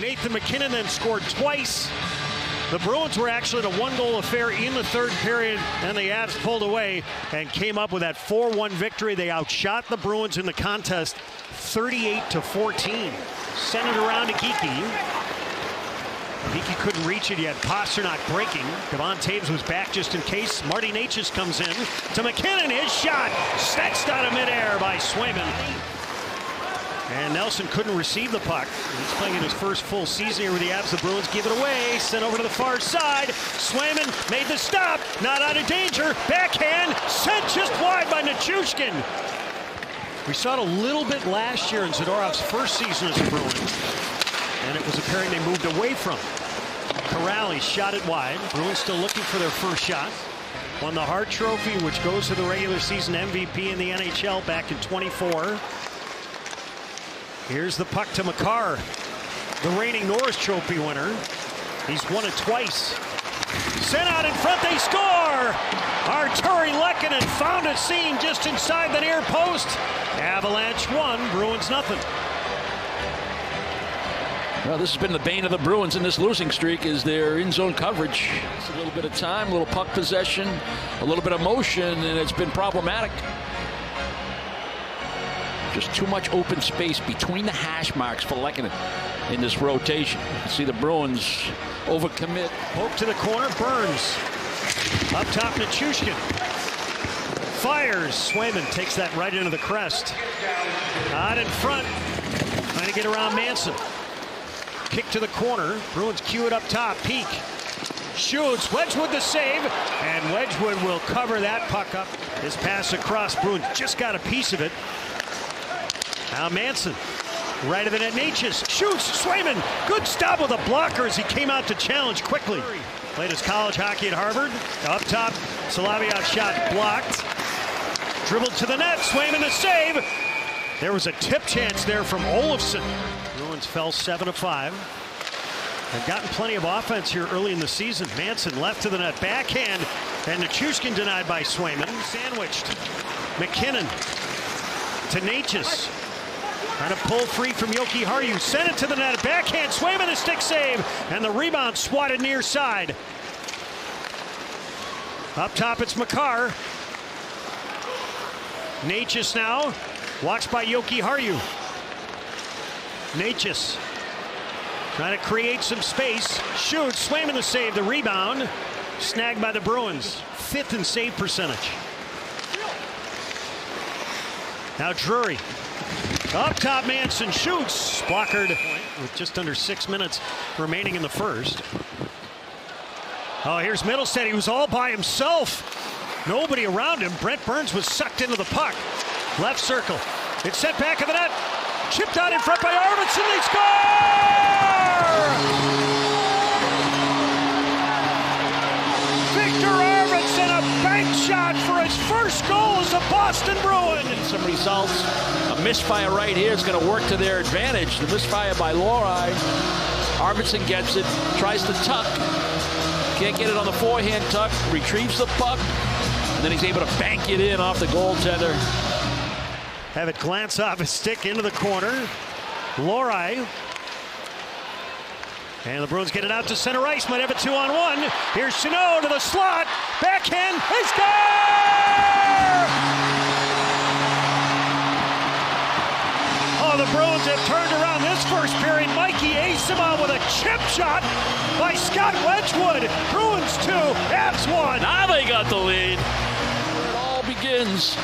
Nathan MacKinnon then scored twice. The Bruins were actually at a one-goal affair in the third period, and the Avs pulled away and came up with that 4-1 victory. They outshot the Bruins in the contest 38-14. Sent it around to Geekie. Geekie couldn't reach it yet. Pasternak breaking. Devon Taves was back just in case. Marty Necas comes in to MacKinnon. His shot snatched out of midair by Swayman. And Nelson couldn't receive the puck. He's playing in his first full season here with the Avs. The Bruins give it away. Sent over to the far side. Swayman made the stop. Not out of danger. Backhand. Sent just wide by Nichushkin. We saw it a little bit last year in Zadorov's first season as a Bruin. And it was a pairing they moved away from. Corral, he shot it wide. Bruins still looking for their first shot. Won the Hart Trophy, which goes to the regular season MVP in the NHL back in 24. Here's the puck to Makar, the reigning Norris Trophy winner. He's won it twice. Sent out in front, they score! Arturi Lehkonen found a seam just inside the near post. Avalanche 1, Bruins nothing. Well, this has been the bane of the Bruins in this losing streak, is their in-zone coverage. It's a little bit of time, a little puck possession, a little bit of motion, and it's been problematic. Just too much open space between the hash marks for Lehkonen in this rotation. You can see the Bruins overcommit. Poke to the corner, Burns. Up top, Nichushkin. Fires. Swayman takes that right into the crest. Out in front. Trying to get around Manson. Kick to the corner. Bruins cue it up top. Peak. Shoots. Wedgwood the save. And Wedgwood will cover that puck up. His pass across. Bruins just got a piece of it. Now Manson, right of the net, Necas shoots, Swayman, good stop with a blocker as he came out to challenge quickly. Played his college hockey at Harvard. Up top, Solovyov shot blocked. Dribbled to the net, Swayman the save. There was a tip chance there from Olofsson. Bruins fell 7-5. They've gotten plenty of offense here early in the season. Manson left to the net, backhand, and Nichushkin denied by Swayman. Sandwiched, MacKinnon to Necas. Trying to pull free from Yoki Harju. Sent it to the net. Backhand. Swayman a stick save. And the rebound swatted near side. Up top it's Makar. Necas now. Watched by Yoki Harju. Necas trying to create some space. Shoots. Swayman the save. The rebound. Snagged by the Bruins. 5th in save percentage. Now Drury. Up top, Manson shoots. Blockered with just under 6 minutes remaining in the first. Oh, here's Middlestead. He was all by himself. Nobody around him. Brent Burns was sucked into the puck. Left circle. It's sent back of the net. Chipped out in front by Arvidsson. They score! Victor Arvidsson, a bank shot for his first goal as a Boston Bruin. Some results. A misfire right here is going to work to their advantage. The misfire by Lohrei. Arvidsson gets it, tries to tuck. Can't get it on the forehand tuck. Retrieves the puck. And then he's able to bank it in off the goaltender. Have it glance off his stick into the corner. Lohrei. And the Bruins get it out to center ice. Might have a 2-on-1. Here's Chanot to the slot. Backhand. They score! Oh, the Bruins have turned around this first period. Mikey Asimov with a chip shot by Scott Wedgwood. Bruins 2, Avs 1. Now they got the lead. It all begins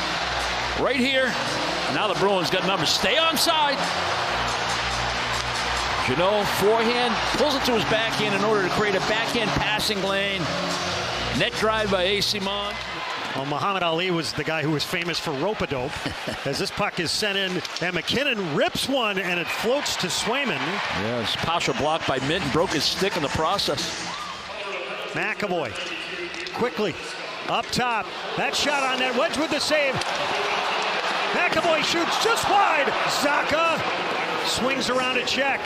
right here. Now the Bruins got numbers. Stay on side. Janot, forehand, pulls it to his backhand in order to create a backhand passing lane. Net drive by Asimov. Well, Muhammad Ali was the guy who was famous for rope-a-dope. As this puck is sent in, and MacKinnon rips one, and it floats to Swayman. Yeah, it's partial block by Minton, broke his stick in the process. McAvoy, quickly, up top. That shot on net, Wedgwood the save. McAvoy shoots just wide. Zacha swings around a check.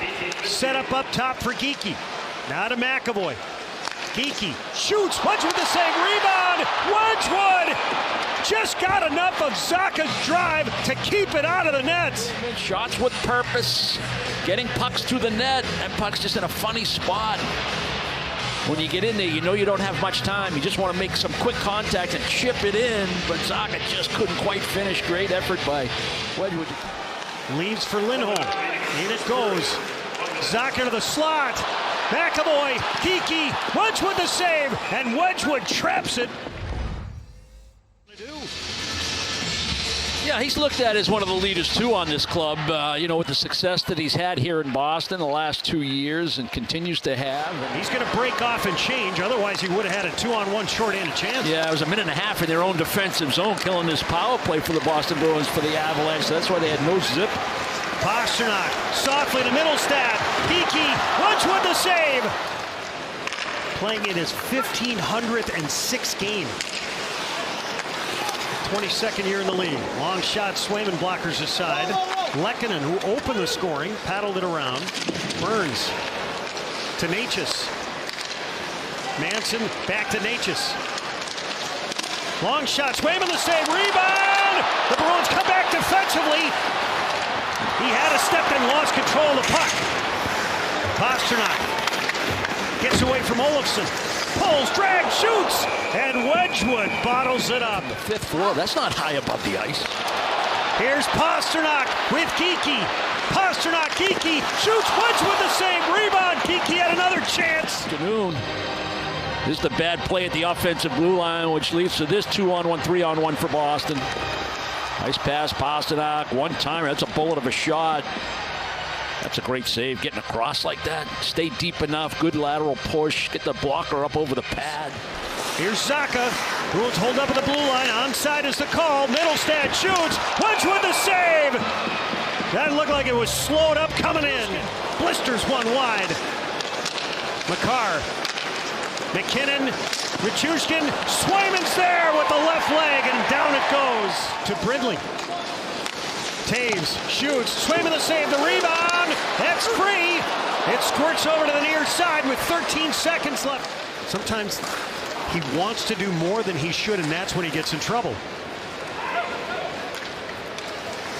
Set up top for Geekie. Now to McAvoy. Geekie shoots, Wedgwood the save, rebound, Wedgwood just got enough of Zacha's drive to keep it out of the net. Shots with purpose. getting pucks to the net. That puck's just in a funny spot. When you get in there, you know you don't have much time. You just want to make some quick contact and chip it in, but Zacha just couldn't quite finish. Great effort by Wedgwood. Leaves for Lindholm. In it goes. Zacha to the slot. McAvoy, Geekie, Wedgwood the save, and Wedgwood traps it. Yeah, he's looked at as one of the leaders, too, on this club, you know, with the success that he's had here in Boston the last 2 years and continues to have. He's going to break off and change. Otherwise, he would have had a 2-on-1 shorthanded chance. Yeah, it was a minute and a half in their own defensive zone, killing this power play for the Boston Bruins for the Avalanche. So that's why they had no zip. Pastrnak, softly to Middlestad. Geekie, Wedgwood the save. Playing in his 1,506th game. 22nd year in the league. Long shot, Swayman blockers aside. Lehkonen, who opened the scoring, paddled it around. Burns to Necas. Manson back to Necas. Long shot, Swayman the save, rebound! The Bruins come back defensively. He had a step and lost control of the puck. Pastrnak gets away from Olofsson. Pulls, drags, shoots, and Wedgwood bottles it up. The fifth floor, that's not high above the ice. Here's Pastrnak with Geekie. Pastrnak, Geekie, shoots, Wedgwood the save, rebound. Geekie had another chance. Afternoon. This is the bad play at the offensive blue line, which leads to this 2-on-1, 3-on-1 for Boston. Nice pass, Pastrnak, one-timer. That's a bullet of a shot. That's a great save, getting across like that. Stay deep enough, good lateral push, get the blocker up over the pad. Here's Zacha. Bruins hold up at the blue line. Onside is the call. Middlestad shoots. Wedgwood the save. That looked like it was slowed up coming in. Blisters one wide. Makar. McKinnon. Richushkin. Swayman's there with the left leg, and down it goes to Brindley. Taves shoots. Swayman the save. The rebound. That's free. It squirts over to the near side with 13 seconds left. Sometimes he wants to do more than he should, and that's when he gets in trouble.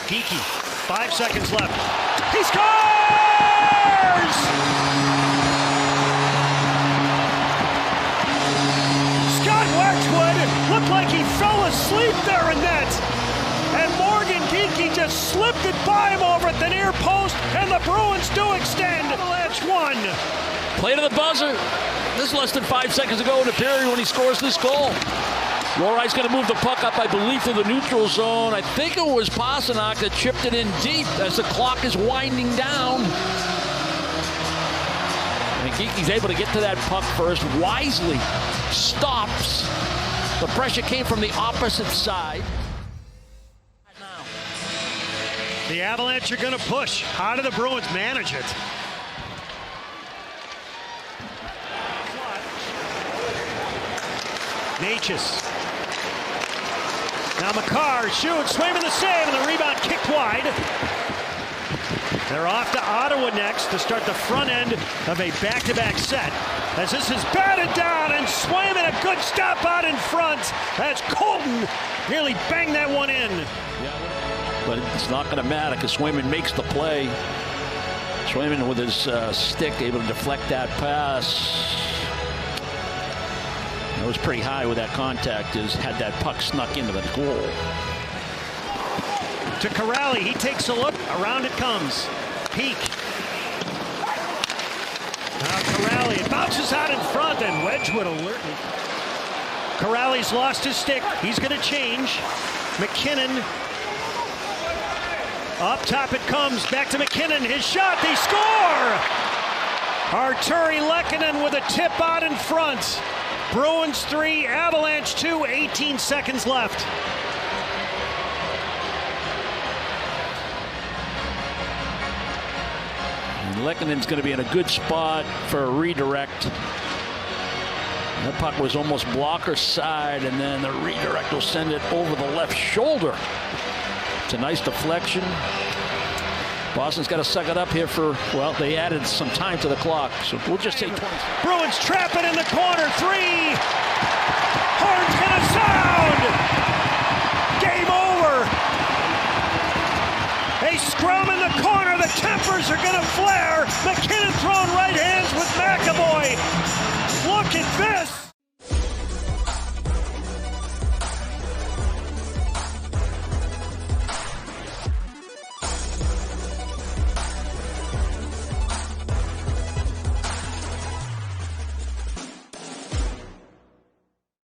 Geekie, 5 seconds left. He scores! Scott Wedgwood looked like he fell asleep there in net. And Morgan Geekie just slipped it by him over at the near post, and the Bruins do extend. Avalanche won. Play to the buzzer. This is less than 5 seconds ago in the period when he scores this goal. Lohrai's going to move the puck up, I believe, to the neutral zone. I think it was Pastrnak that chipped it in deep as the clock is winding down. And Geekie's able to get to that puck first. Wisely stops. The pressure came from the opposite side. The Avalanche are going to push. How do the Bruins manage it? Necas. Now Makar shoots, Swayman the save, and the rebound kicked wide. They're off to Ottawa next to start the front end of a back-to-back set. As this is batted down, and Swayman a good stop out in front as Colton nearly banged that one in. But it's not going to matter because Swayman makes the play. Swayman with his stick able to deflect that pass. It was pretty high with that contact, had that puck snuck into the goal. To Corrali, he takes a look, around it comes. Peak. Now Corrali, it bounces out in front, and Wedgwood alertly. Corrali's lost his stick, he's going to change. McKinnon. Up top it comes, back to McKinnon, his shot, they score! Arturi Lehkonen with a tip out in front. Bruins 3, Avalanche 2, 18 seconds left. And Lehkonen's going to be in a good spot for a redirect. That puck was almost blocker side, and then the redirect will send it over the left shoulder. It's a nice deflection. Boston's got to suck it up here for, well, they added some time to the clock, so we'll just say 20. Bruins trap it in the corner, 3. Horn's gonna sound. Game over. A They scrum in the corner. The tempers are going to flare.